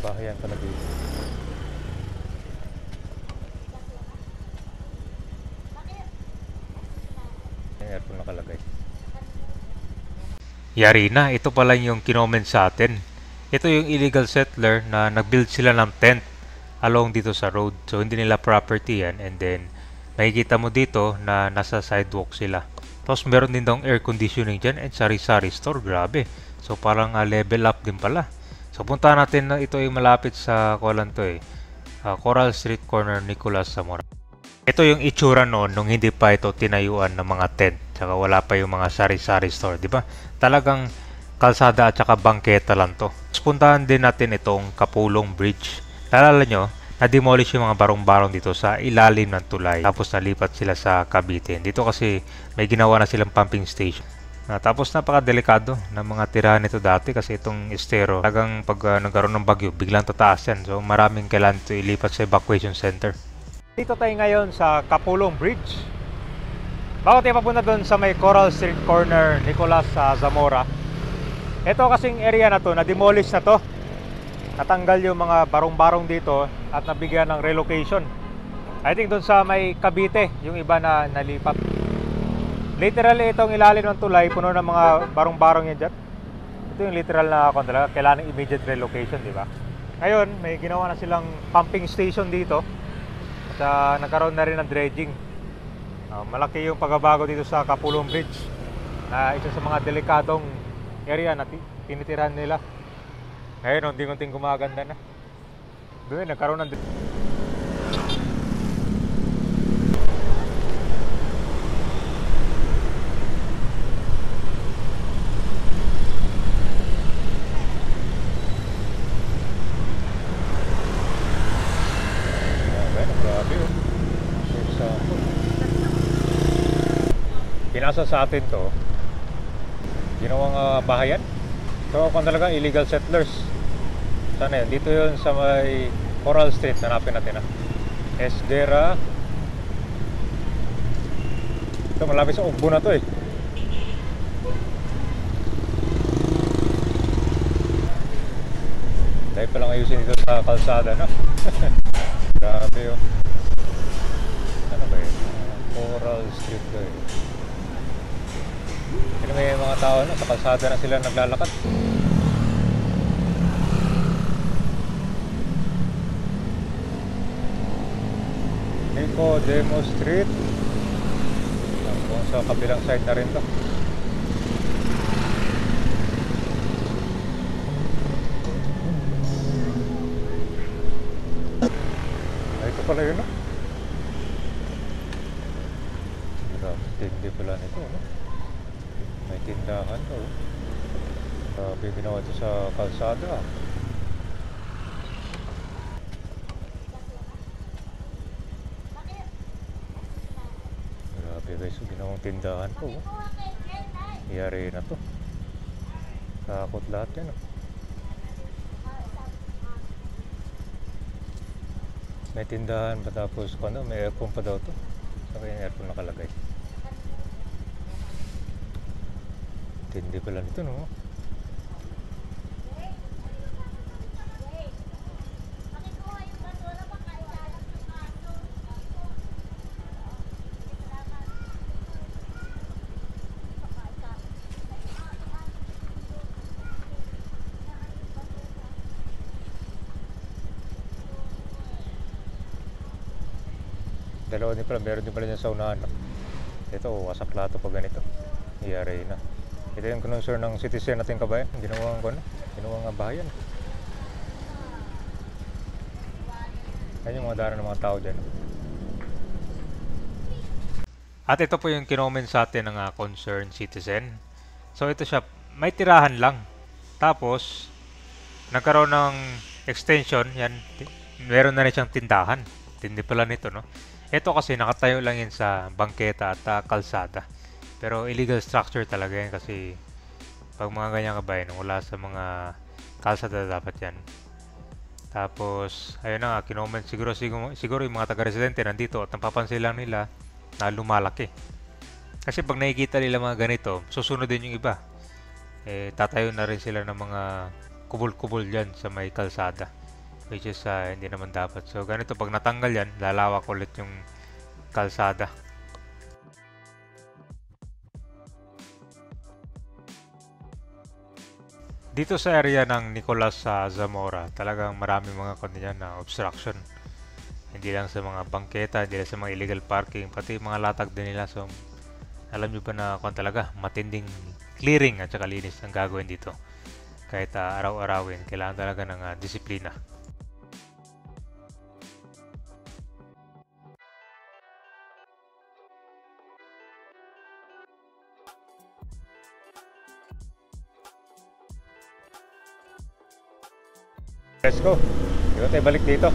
bahayan talaga yun. Yung aircon nakalagay. Yari na, ito pala yung kinoment sa atin. Ito yung illegal settler na nag-build sila ng tent along dito sa road. So hindi nila property yan, and then makikita mo dito na nasa sidewalk sila. Tapos meron din daw air conditioning dyan and sari-sari store. Grabe. So parang level up din pala. So puntahan natin na ito yung malapit sa Coral Street Corner, Nicolas Zamora. Ito yung itsura noon nung hindi pa ito tinayuan ng mga tent. Tsaka wala pa yung mga sari-sari store, di ba? Talagang kalsada at saka bangketa lang to. Puntahan din natin itong Kapulong Bridge. Naalala nyo, na-demolish yung mga barong-barong dito sa ilalim ng tulay. Tapos nalipat sila sa Cavite. Dito kasi may ginawa na silang pumping station. Tapos napaka-delikado ng mga tirahan nito dati kasi itong estero. Talagang pag nagkaroon ng bagyo, biglang tataas yan. So maraming kailangan ito ilipat sa evacuation center. Dito tayo ngayon sa Kapulong Bridge. Bago tayo papunta doon sa may Coral Street Corner, Nicolas Zamora. Ito kasing area na to, na-demolish na to. Natanggal yung mga barong-barong dito at nabigyan ng relocation. I think doon sa may Cavite, yung iba na nalipat. Literally itong ilalim ng tulay, puno ng mga barong-barong yan dyan. Ito yung literal na kailangan ng immediate relocation, di ba? Ngayon, may ginawa na silang pumping station dito. At nagkaroon na rin ng dredging. Malaki yung pagbabago dito sa Kapulong Bridge na isa sa mga delikadong area na tinitirahan nila. Ngayon, unting-unting gumaganda na. Doon, nagkaroon ng pinasa sa atin to, ginawang bahayan. So kung talaga illegal settlers, sana yun, dito yun sa may Coral Street. Hanapin natin Esguera. Ito malapit sa Ugbo na to Dahil palang ayusin dito sa kalsada, no? Grabe yun. Ano ba yun? Coral Street to Pero may mga tao sa kalsada na sila naglalakad. Demo Street. Sa kabilang side na rin to. Ito pala yun, no? Hindi pala nito, no? May tindahan to. Grabe ginawa ito sa kalsada. Grabe guys, ginawang tindahan to. Iyari na to. Takot lahat yan. May tindahan pa tapos may aircon pa daw to. Saka yung aircon nakalagay. Hindi pala nito, no? Dalawa din pala, meron din pala dyan sa unahan, no? Ito, wasak lahat pag ganito. Iyari na. Ito yung concern ng citizen natin kabayan. Ginawang bahayan. Yan yung mga dara ng mga tao dyan. At ito po yung kinoment sa atin ng concerned citizen. So ito siya, may tirahan lang. Tapos, nagkaroon ng extension. Yan, meron na rin siyang tindahan. Tindi pala nito, no? Ito kasi nakatayo lang yan sa bangketa at kalsada. Pero illegal structure talaga yan kasi pag mga ganyan kabayan, wala sa mga kalsada dapat yan. Tapos, ayun na nga, kinoment siguro yung mga taga-residente nandito at napapansin lang nila na lumalaki. Kasi pag nakikita nila mga ganito, susunod din yung iba. Tatayo na rin sila ng mga kubol-kubol dyan sa may kalsada. which is hindi naman dapat. So ganito, pag natanggal yan, lalawak ulit yung kalsada. Dito sa area ng Nicolas sa Zamora, talagang marami mga kanyan na obstruction. Hindi lang sa mga bangketa, hindi lang sa mga illegal parking, pati mga latag din nila. So alam nyo ba na talaga matinding clearing at saka linis ang gagawin dito. Kahit araw-arawin, kailangan talaga ng disiplina. Let's go. Dito tayo balik dito.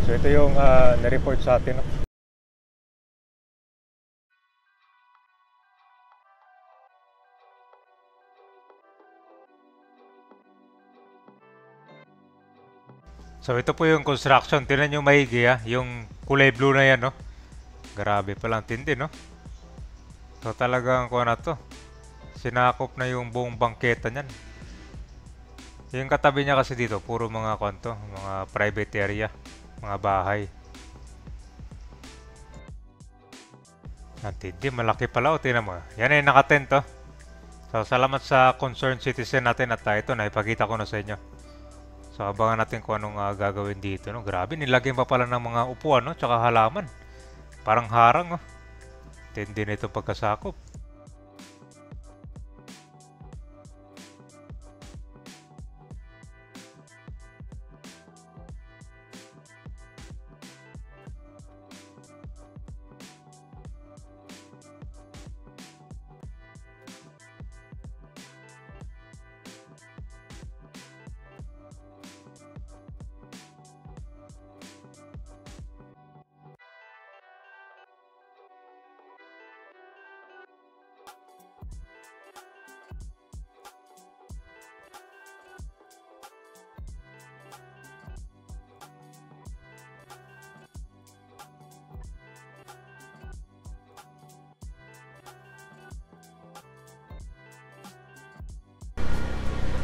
So ito yung na-report sa atin. No? So ito po yung construction. Tingnan nyo maigi yung kulay blue na yan, no? Grabe palang tindi, no? So talagang kuha na to. Sinakop na yung buong bangketa niyan. Yung katabi niya kasi dito, puro mga konto, mga private area, mga bahay. Ang tindi, malaki pala o, tingnan mo. Yan ay nakatent to. So salamat sa concerned citizen natin at ito na ipakita ko na sa inyo. So abangan natin kung anong gagawin dito, no? Grabe, nilagyan pa pala ng mga upuan, no? Tsaka halaman. Parang harang, oh. Tindi na itong pagkasakop.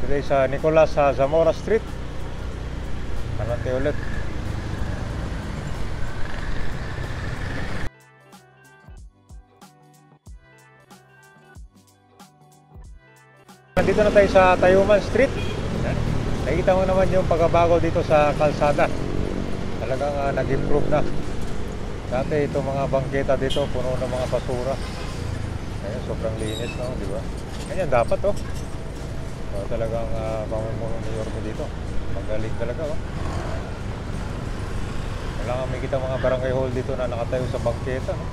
Today sa Nicolas sa Zamora Street. Hanapin ulit. Nandito na tayo sa Tayuman Street. Nakikita mo naman yung pagbabago dito sa kalsada. Talagang nag-improve na. Dati itong mga bangketa dito puno ng mga basura. Ngayon sobrang linis, no, di ba? Ganyan dapat, oh. So, talagang pamumuno ni Yorme dito. Magaling talaga, oh. Wala nga may kita mga barangay hall dito na nakatayo sa bangketa, no?